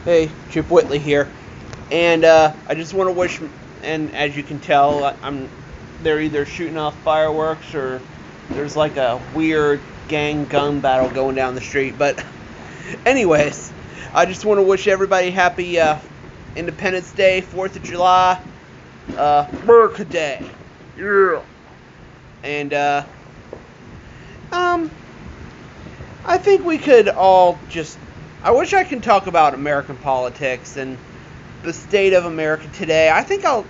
Hey, Chip Whitley here, and I just want to wish. And as you can tell, they're either shooting off fireworks or there's like a weird gang gun battle going down the street. But, anyways, I just want to wish everybody happy Independence Day, 4th of July, America Day, yeah. And I think we could all just. I wish I could talk about American politics and the state of America today. I think I'll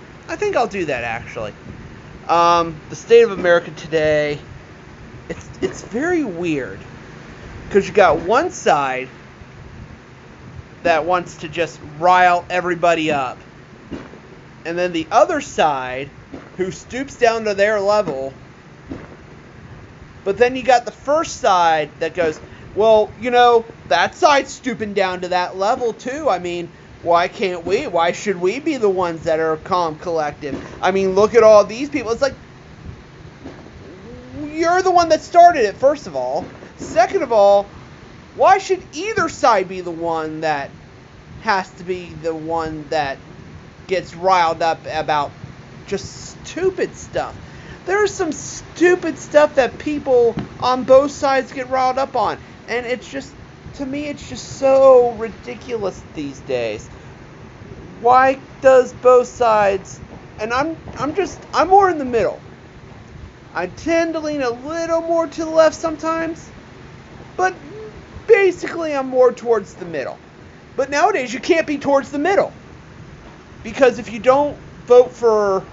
do that actually. The state of America today. It's very weird because you got one side that wants to just rile everybody up, and then the other side who stoops down to their level. But then you got the first side that goes, well, that side's stooping down to that level too. I mean, why can't we? Why should we be the ones that are calm, collective? I mean, look at all these people. It's like, you're the one that started it, first of all. Second of all, why should either side be the one that has to be the one that gets riled up about just stupid stuff? There's some stupid stuff that people on both sides get riled up on. And it's just, to me, it's just so ridiculous these days. Why does both sides, and I'm more in the middle. I tend to lean a little more to the left sometimes, but basically I'm more towards the middle. But nowadays you can't be towards the middle. Because if you don't vote for,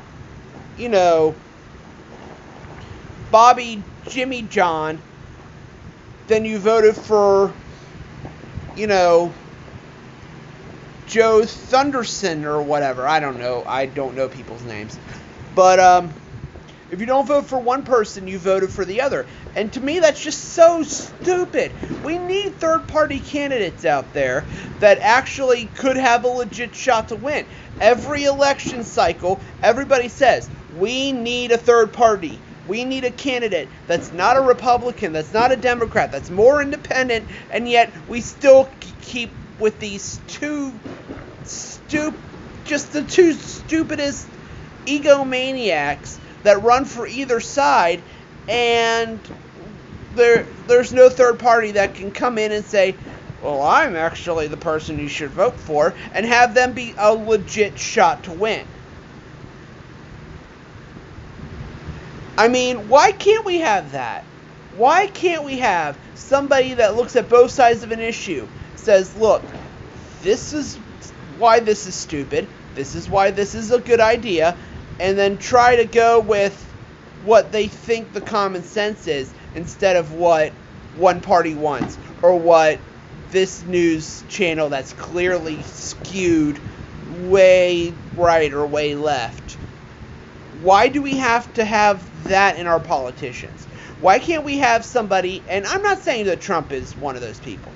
Bobby Jimmy John, then you voted for, Joe Thunderson or whatever. I don't know. I don't know people's names. But if you don't vote for one person, you voted for the other. And to me, that's just so stupid. We need third-party candidates out there that actually could have a legit shot to win. Every election cycle, everybody says, we need a third party. We need a candidate that's not a Republican, that's not a Democrat, that's more independent, and yet we still keep with these the two stupidest egomaniacs that run for either side, and there's no third party that can come in and say, well, I'm actually the person you should vote for, and have them be a legit shot to win. I mean, why can't we have that? Why can't we have somebody that looks at both sides of an issue, says, look, this is why this is stupid, this is why this is a good idea, and then try to go with what they think the common sense is instead of what one party wants, or what this news channel that's clearly skewed way right or way left. Why do we have to have that in our politicians? Why can't we have somebody, and I'm not saying that Trump is one of those people.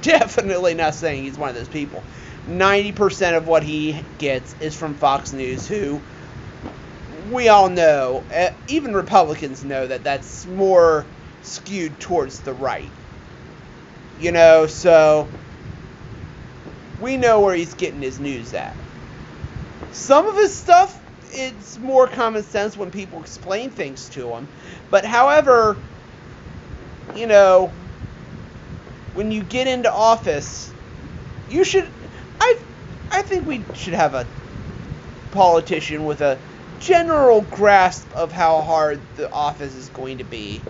Definitely not saying he's one of those people. 90% of what he gets is from Fox News, who we all know, even Republicans know that that's more skewed towards the right. So we know where he's getting his news at. Some of his stuff, it's more common sense when people explain things to him. But however, when you get into office, you should, I think we should have a politician with a general grasp of how hard the office is going to be.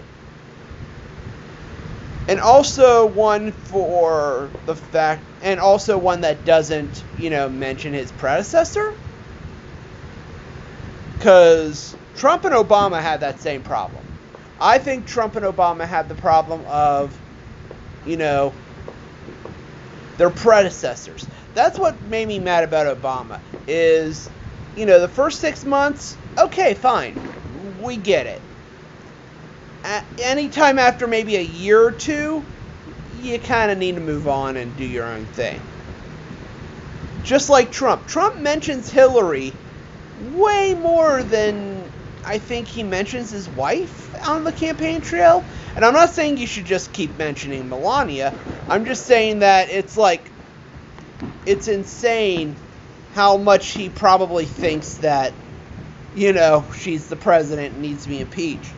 And also one for the fact, and also one that doesn't, mention his predecessor. Because Trump and Obama had that same problem. I think Trump and Obama had the problem of, their predecessors. That's what made me mad about Obama, is, the first 6 months, okay, fine, we get it. Anytime after maybe a year or two, you kind of need to move on and do your own thing. Just like Trump. Trump mentions Hillary way more than I think he mentions his wife on the campaign trail. And I'm not saying you should just keep mentioning Melania. I'm just saying that it's like, it's insane how much he probably thinks that, she's the president and needs to be impeached.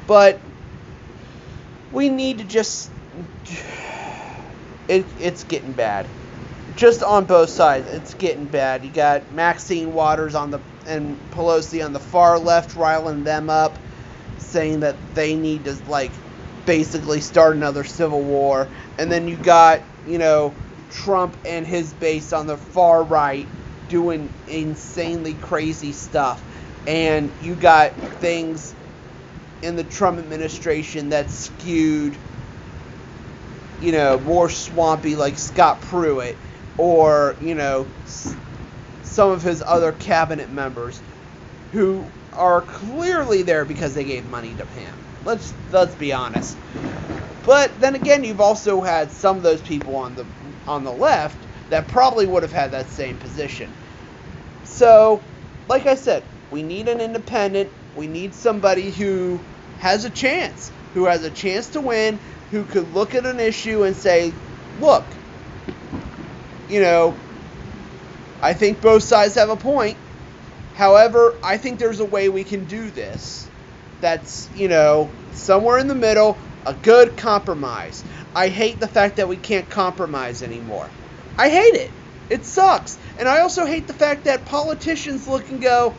But we need to just... It's getting bad. Just on both sides, it's getting bad. You got Maxine Waters and Pelosi on the far left riling them up, saying that they need to, basically start another civil war. And then you got, Trump and his base on the far right doing insanely crazy stuff. And you got things in the Trump administration that skewed, more swampy, like Scott Pruitt, or, some of his other cabinet members who are clearly there because they gave money to him. Let's be honest. But then again, you've also had some of those people on the left that probably would have had that same position. So, like I said, we need an independent. We need somebody who has a chance to win, who could look at an issue and say, look, I think both sides have a point. However, I think there's a way we can do this that's, somewhere in the middle, a good compromise. I hate the fact that we can't compromise anymore. I hate it. It sucks. And I also hate the fact that politicians look and go,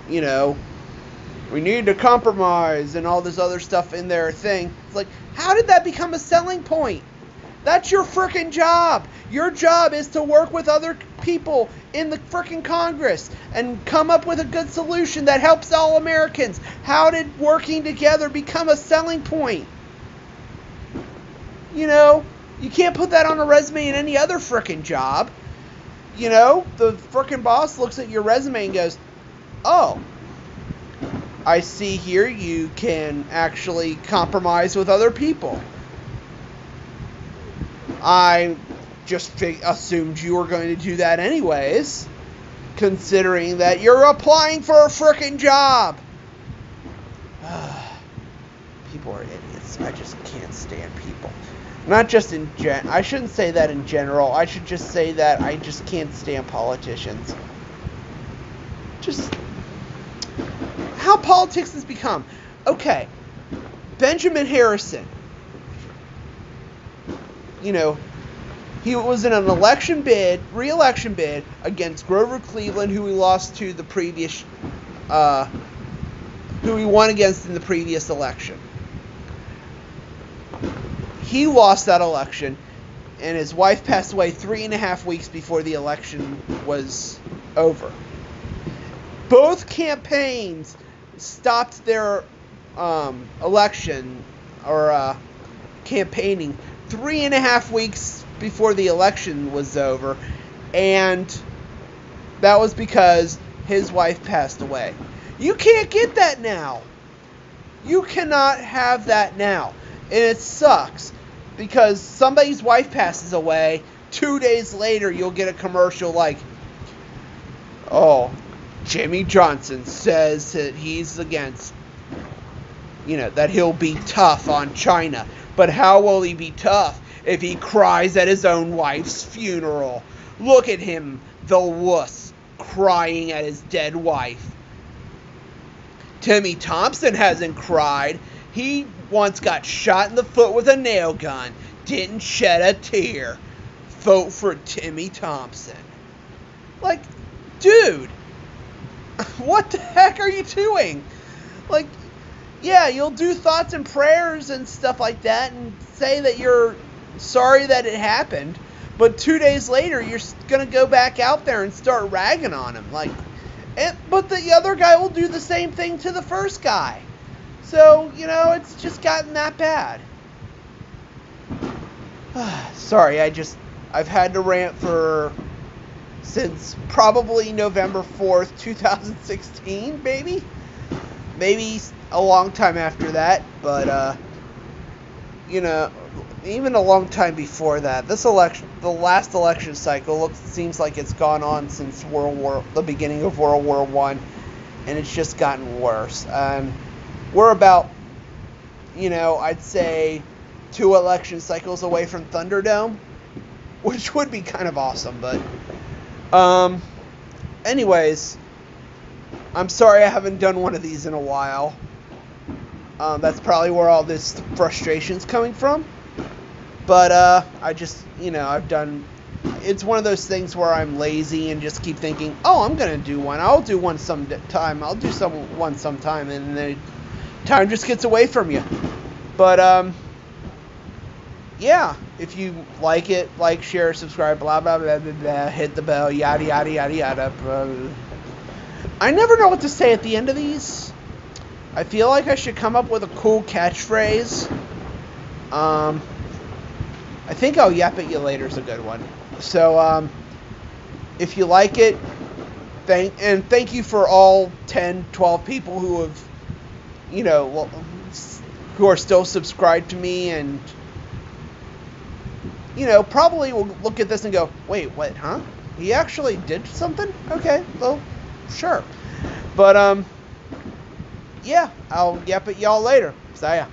we need to compromise and all this other stuff in their thing. It's like, how did that become a selling point? That's your frickin' job. Your job is to work with other people in the frickin' Congress and come up with a good solution that helps all Americans. How did working together become a selling point? You can't put that on a resume in any other frickin' job. The frickin' boss looks at your resume and goes, oh, I see here you can actually compromise with other people. I just assumed you were going to do that anyways, considering that you're applying for a frickin' job. People are idiots. I just can't stand people. Not just in I shouldn't say that in general. I should just say that I just can't stand politicians. Just how politics has become. Okay, Benjamin Harrison. He was in an re-election bid against Grover Cleveland, who he lost to the previous, who he won against in the previous election. He lost that election, and his wife passed away 3.5 weeks before the election was over. Both campaigns stopped their election or campaigning 3.5 weeks before the election was over, and that was because his wife passed away. You can't get that now. You cannot have that now. And it sucks, because somebody's wife passes away, 2 days later you'll get a commercial like, oh, Jimmy Johnson says that he's against, that he'll be tough on China. But how will he be tough if he cries at his own wife's funeral? Look at him, the wuss, crying at his dead wife. Timmy Thompson hasn't cried. He once got shot in the foot with a nail gun. Didn't shed a tear. Vote for Timmy Thompson. Like, dude, what the heck are you doing? Like, yeah, you'll do thoughts and prayers and stuff like that and say that you're sorry that it happened, but 2 days later you're going to go back out there and start ragging on him. But the other guy will do the same thing to the first guy. So, it's just gotten that bad. Sorry, I've had to rant since probably November 4th, 2016, maybe? Maybe a long time after that, but, even a long time before that. This election, the last election cycle, seems like it's gone on since the beginning of World War I, and it's just gotten worse. We're about, I'd say 2 election cycles away from Thunderdome. which would be kind of awesome. But anyways, I'm sorry I haven't done one of these in a while. That's probably where all this frustration's coming from. But I just, I've done. It's one of those things where I'm lazy and just keep thinking, oh, I'm gonna do one. I'll do one sometime. I'll do one sometime, and then time just gets away from you. But yeah, if you like it, like, share, subscribe, blah blah blah blah blah, hit the bell, yada yada yada yada. Blah. I never know what to say at the end of these. I feel like I should come up with a cool catchphrase. I think I'll yap at you later is a good one. So, if you like it, thank you for all 10, 12 people who have, who are still subscribed to me, and, probably will look at this and go, wait, what, huh? He actually did something? Okay, well, sure. But, yeah, I'll yap at y'all later. So, yeah.